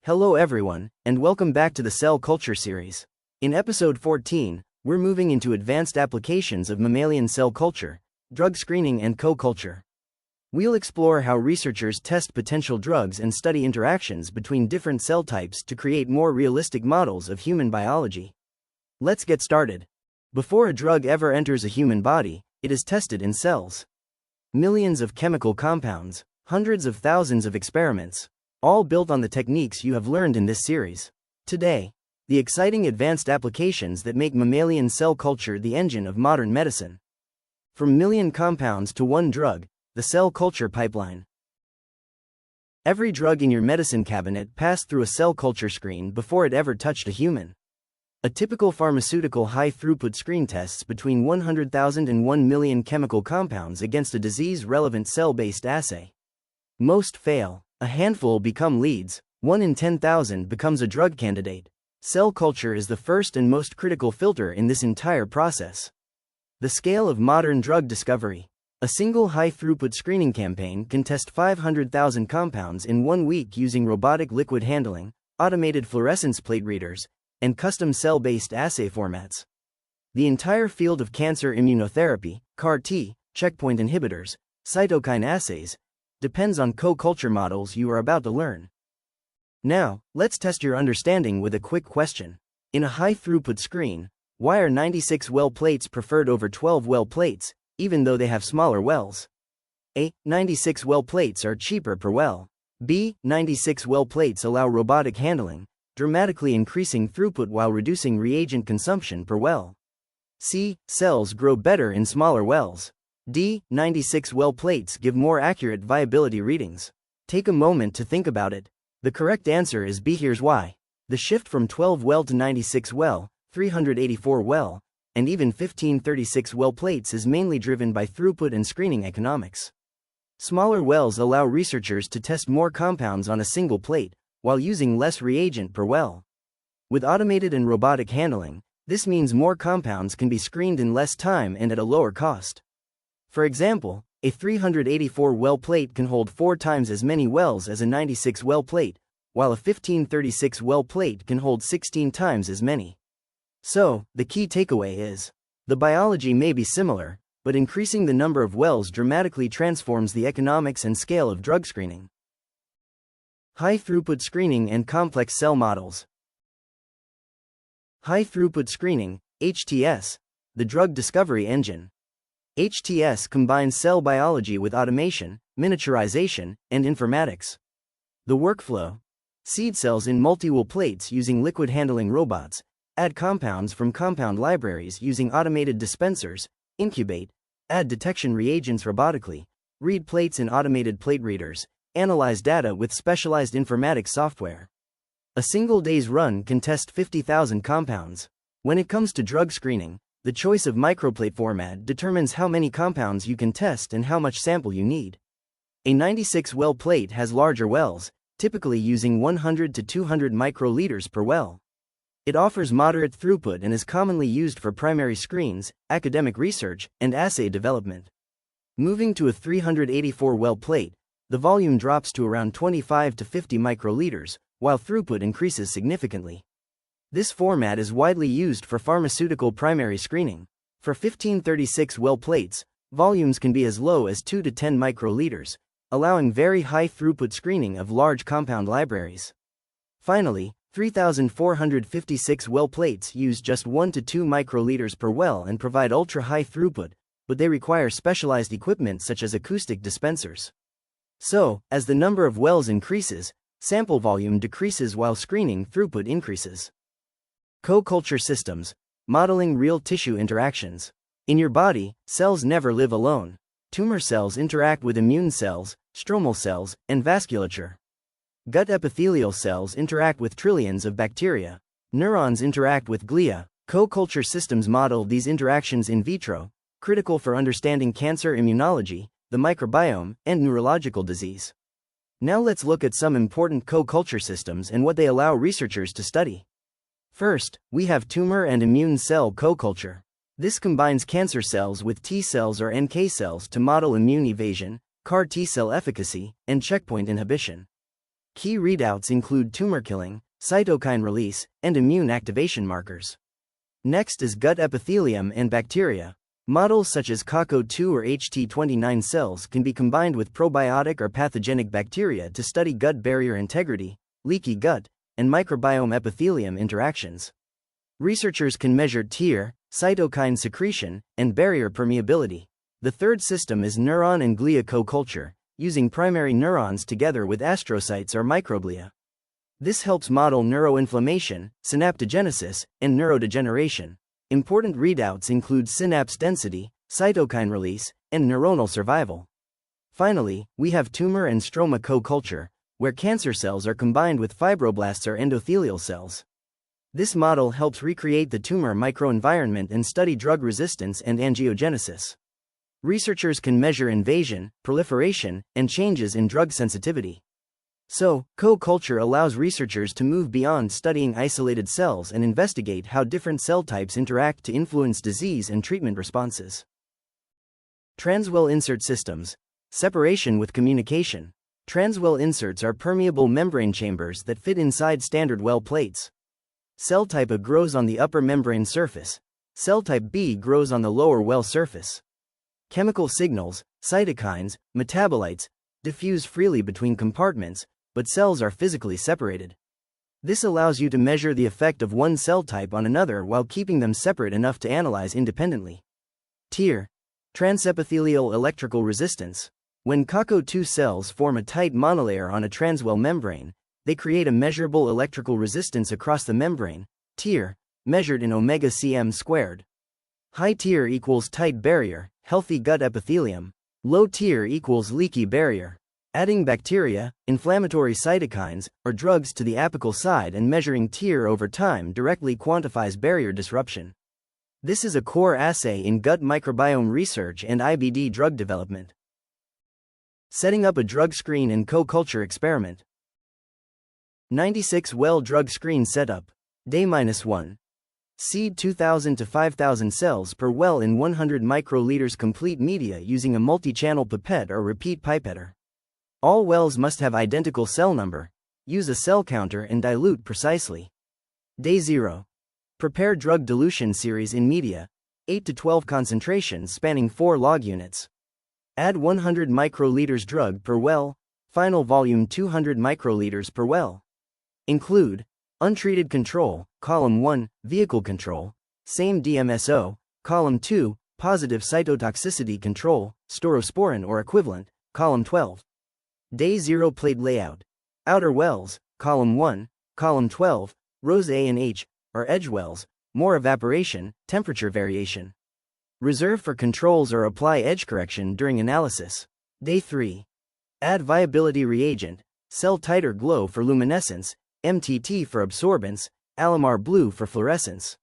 Hello everyone, and welcome back to the Cell Culture series. In episode 14, we're moving into advanced applications of mammalian cell culture, drug screening and co-culture. We'll explore how researchers test potential drugs and study interactions between different cell types to create more realistic models of human biology. Let's get started. Before a drug ever enters a human body, it is tested in cells. Millions of chemical compounds, hundreds of thousands of experiments, all built on the techniques you have learned in this series. Today, the exciting advanced applications that make mammalian cell culture the engine of modern medicine. From million compounds to one drug, the cell culture pipeline. Every drug in your medicine cabinet passed through a cell culture screen before it ever touched a human. A typical pharmaceutical high-throughput screen tests between 100,000 and 1 million chemical compounds against a disease-relevant cell-based assay. Most fail. A handful become leads, 1 in 10,000 becomes a drug candidate. Cell culture is the first and most critical filter in this entire process. The scale of modern drug discovery. A single high-throughput screening campaign can test 500,000 compounds in 1 week using robotic liquid handling, automated fluorescence plate readers, and custom cell-based assay formats. The entire field of cancer immunotherapy, CAR-T, checkpoint inhibitors, cytokine assays, depends on co-culture models you are about to learn. Now, let's test your understanding with a quick question. In a high-throughput screen, why are 96 well plates preferred over 12 well plates, even though they have smaller wells? A. 96 well plates are cheaper per well. B. 96 well plates allow robotic handling, dramatically increasing throughput while reducing reagent consumption per well. C. Cells grow better in smaller wells. D. 96 well plates give more accurate viability readings. Take a moment to think about it. The correct answer is B. Here's why. The shift from 12 well to 96 well, 384 well, and even 1536 well plates is mainly driven by throughput and screening economics. Smaller wells allow researchers to test more compounds on a single plate, while using less reagent per well. With automated and robotic handling, this means more compounds can be screened in less time and at a lower cost. For example, a 384 well plate can hold 4 times as many wells as a 96 well plate, while a 1536 well plate can hold 16 times as many. So, the key takeaway is, the biology may be similar, but increasing the number of wells dramatically transforms the economics and scale of drug screening. High-throughput screening and complex cell models. High-throughput screening, HTS, the drug discovery engine. HTS combines cell biology with automation, miniaturization, and informatics. The workflow: seed cells in multi-well plates using liquid handling robots, add compounds from compound libraries using automated dispensers, incubate, add detection reagents robotically, read plates in automated plate readers, analyze data with specialized informatics software. A single day's run can test 50,000 compounds. When it comes to drug screening, the choice of microplate format determines how many compounds you can test and how much sample you need. A 96 well plate has larger wells, typically using 100 to 200 microliters per well. It offers moderate throughput and is commonly used for primary screens, academic research, and assay development. Moving to a 384 well plate, the volume drops to around 25 to 50 microliters, while throughput increases significantly. This format is widely used for pharmaceutical primary screening. For 1536 well plates, volumes can be as low as 2 to 10 microliters, allowing very high throughput screening of large compound libraries. Finally, 3456 well plates use just 1 to 2 microliters per well and provide ultra-high throughput, but they require specialized equipment such as acoustic dispensers. So, as the number of wells increases, sample volume decreases while screening throughput increases. Co-culture systems, modeling real tissue interactions. In your body, cells never live alone. Tumor cells interact with immune cells, stromal cells, and vasculature. Gut epithelial cells interact with trillions of bacteria. Neurons interact with glia. Co-culture systems model these interactions in vitro, critical for understanding cancer immunology, the microbiome, and neurological disease. Now let's look at some important co-culture systems and what they allow researchers to study. First, we have tumor and immune cell co-culture. This combines cancer cells with T cells or NK cells to model immune evasion, CAR T cell efficacy, and checkpoint inhibition. Key readouts include tumor killing, cytokine release, and immune activation markers. Next is gut epithelium and bacteria. Models such as CACO2 or HT29 cells can be combined with probiotic or pathogenic bacteria to study gut barrier integrity, leaky gut, and microbiome epithelium interactions. Researchers can measure tear, cytokine secretion, and barrier permeability. The third system is neuron and glia co-culture, using primary neurons together with astrocytes or microglia. This helps model neuroinflammation, synaptogenesis, and neurodegeneration. Important readouts include synapse density, cytokine release, and neuronal survival. Finally, we have tumor and stroma co-culture, where cancer cells are combined with fibroblasts or endothelial cells. This model helps recreate the tumor microenvironment and study drug resistance and angiogenesis. Researchers can measure invasion, proliferation, and changes in drug sensitivity. So, co-culture allows researchers to move beyond studying isolated cells and investigate how different cell types interact to influence disease and treatment responses. Transwell insert systems. Separation with communication. Transwell inserts are permeable membrane chambers that fit inside standard well plates. Cell type A grows on the upper membrane surface. Cell type B grows on the lower well surface. Chemical signals, cytokines, metabolites, diffuse freely between compartments, but cells are physically separated. This allows you to measure the effect of one cell type on another while keeping them separate enough to analyze independently. TEER, transepithelial electrical resistance. When CACO2 cells form a tight monolayer on a transwell membrane, they create a measurable electrical resistance across the membrane, TEER, measured in omega cm squared. High TEER equals tight barrier, healthy gut epithelium. Low TEER equals leaky barrier. Adding bacteria, inflammatory cytokines, or drugs to the apical side and measuring TEER over time directly quantifies barrier disruption. This is a core assay in gut microbiome research and IBD drug development. Setting up a drug screen and co-culture experiment. 96 well drug screen setup. Day -1. Seed 2,000 to 5,000 cells per well in 100 microliters complete media using a multi-channel pipette or repeat pipetter. All wells must have identical cell number. Use a cell counter and dilute precisely. Day 0. Prepare drug dilution series in media, 8 to 12 concentrations spanning 4 log units. Add 100 microliters drug per well, final volume 200 microliters per well. Include untreated control, column 1, vehicle control, same DMSO, column 2, positive cytotoxicity control, staurosporin or equivalent, column 12. Day 0 plate layout. Outer wells, column 1, column 12, rows A and H, are edge wells, more evaporation, temperature variation. Reserve for controls or apply edge correction during analysis. Day 3. Add viability reagent, cell titer glow for luminescence, MTT for absorbance, Alamar blue for fluorescence.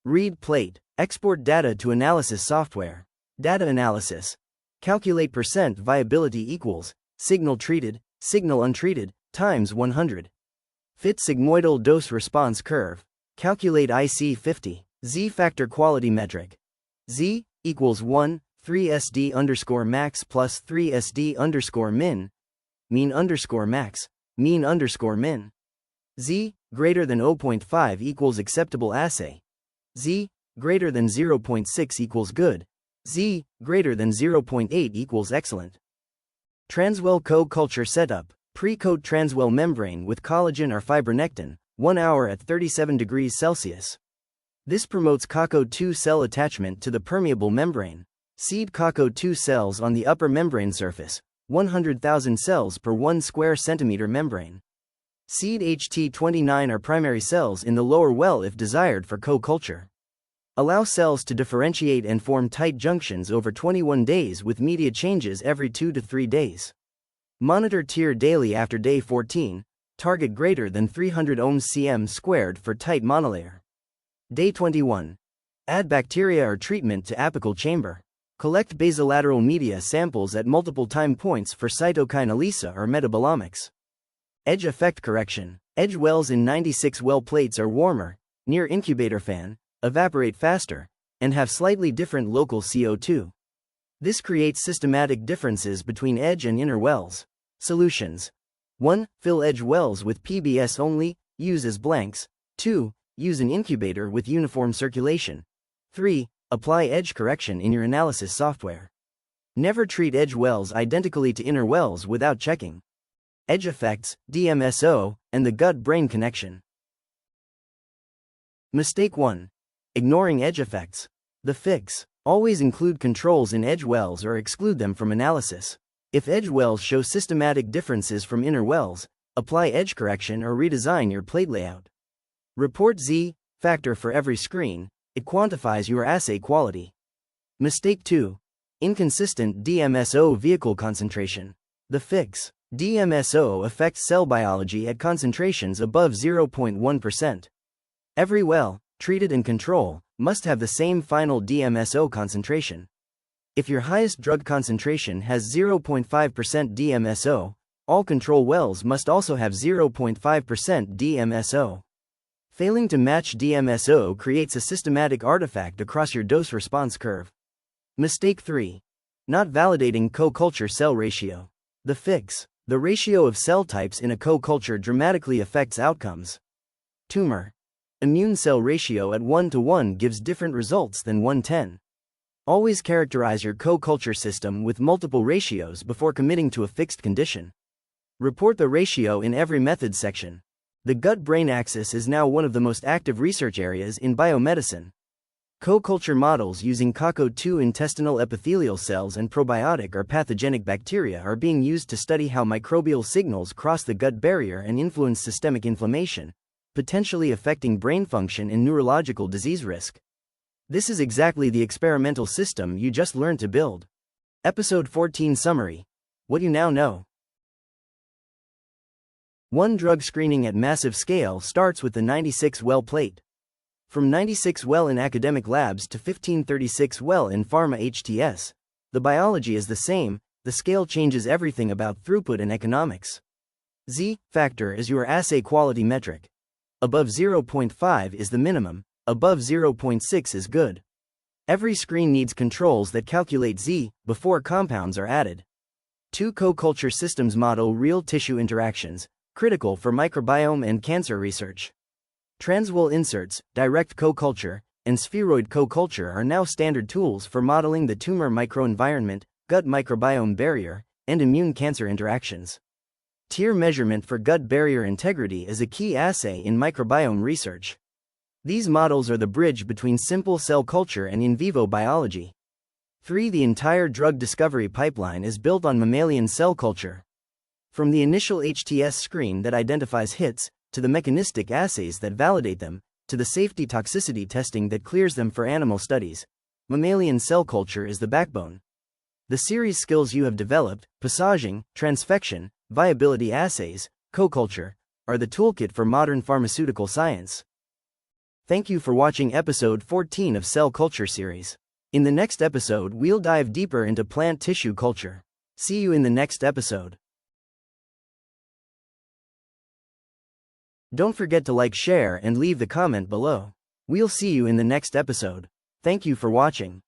Read plate, export data to analysis software. Data analysis. Calculate percent viability equals signal treated, signal untreated, times 100. Fit sigmoidal dose response curve. Calculate IC50. Z factor quality metric. Z equals 1, 3SD underscore max plus 3SD underscore min. Mean underscore max, mean underscore min. Z greater than 0.5 equals acceptable assay. Z greater than 0.6 equals good. Z greater than 0.8 equals excellent. Transwell co-culture setup. Pre-coat transwell membrane with collagen or fibronectin, 1 hour at 37 degrees Celsius. This promotes CACO2 cell attachment to the permeable membrane. Seed CACO2 cells on the upper membrane surface, 100,000 cells per 1 square centimeter membrane. Seed HT29 are primary cells in the lower well if desired for co-culture. Allow cells to differentiate and form tight junctions over 21 days with media changes every 2 to 3 days. Monitor TEER daily after day 14, target greater than 300 ohms cm squared for tight monolayer. Day 21. Add bacteria or treatment to apical chamber. Collect basolateral media samples at multiple time points for cytokine ELISA or metabolomics. Edge effect correction. Edge wells in 96 well plates are warmer, near incubator fan, evaporate faster, and have slightly different local CO2. This creates systematic differences between edge and inner wells. Solutions. 1. Fill edge wells with PBS only, use as blanks. 2. Use an incubator with uniform circulation. 3. Apply edge correction in your analysis software. Never treat edge wells identically to inner wells without checking edge effects, DMSO, and the gut-brain connection. Mistake 1. Ignoring edge effects. The fix: always include controls in edge wells or exclude them from analysis. If edge wells show systematic differences from inner wells, apply edge correction or redesign your plate layout. Report Z factor for every screen, it quantifies your assay quality. Mistake 2. Inconsistent DMSO vehicle concentration. The fix: DMSO affects cell biology at concentrations above 0.1%. Every well, treated and control, must have the same final DMSO concentration. If your highest drug concentration has 0.5% DMSO, all control wells must also have 0.5% DMSO. Failing to match DMSO creates a systematic artifact across your dose-response curve. Mistake 3. Not validating co-culture cell ratio. The fix: the ratio of cell types in a co-culture dramatically affects outcomes. Tumor. Immune cell ratio at 1:1 gives different results than 1:10. Always characterize your co-culture system with multiple ratios before committing to a fixed condition. Report the ratio in every method section. The gut-brain axis is now one of the most active research areas in biomedicine. Co-culture models using CACO2 intestinal epithelial cells and probiotic or pathogenic bacteria are being used to study how microbial signals cross the gut barrier and influence systemic inflammation, potentially affecting brain function and neurological disease risk. This is exactly the experimental system you just learned to build. Episode 14 Summary. What you now know. 1. Drug screening at massive scale starts with the 96-well plate. From 96 well in academic labs to 1536 well in pharma HTS, the biology is the same, the scale changes everything about throughput and economics. Z factor is your assay quality metric. Above 0.5 is the minimum, above 0.6 is good. Every screen needs controls that calculate Z before compounds are added. 2. Co-culture systems model real tissue interactions, critical for microbiome and cancer research. Transwell inserts, direct co-culture, and spheroid co-culture are now standard tools for modeling the tumor microenvironment, gut microbiome barrier, and immune cancer interactions. Tier measurement for gut barrier integrity is a key assay in microbiome research. These models are the bridge between simple cell culture and in vivo biology. 3. The entire drug discovery pipeline is built on mammalian cell culture. From the initial HTS screen that identifies hits, to the mechanistic assays that validate them, to the safety toxicity testing that clears them for animal studies, mammalian cell culture is the backbone. The series skills you have developed, passaging, transfection, viability assays, co-culture, are the toolkit for modern pharmaceutical science. Thank you for watching episode 14 of Cell Culture series. In the next episode we'll dive deeper into plant tissue culture. See you in the next episode. Don't forget to like, share, and leave the comment below. We'll see you in the next episode. Thank you for watching.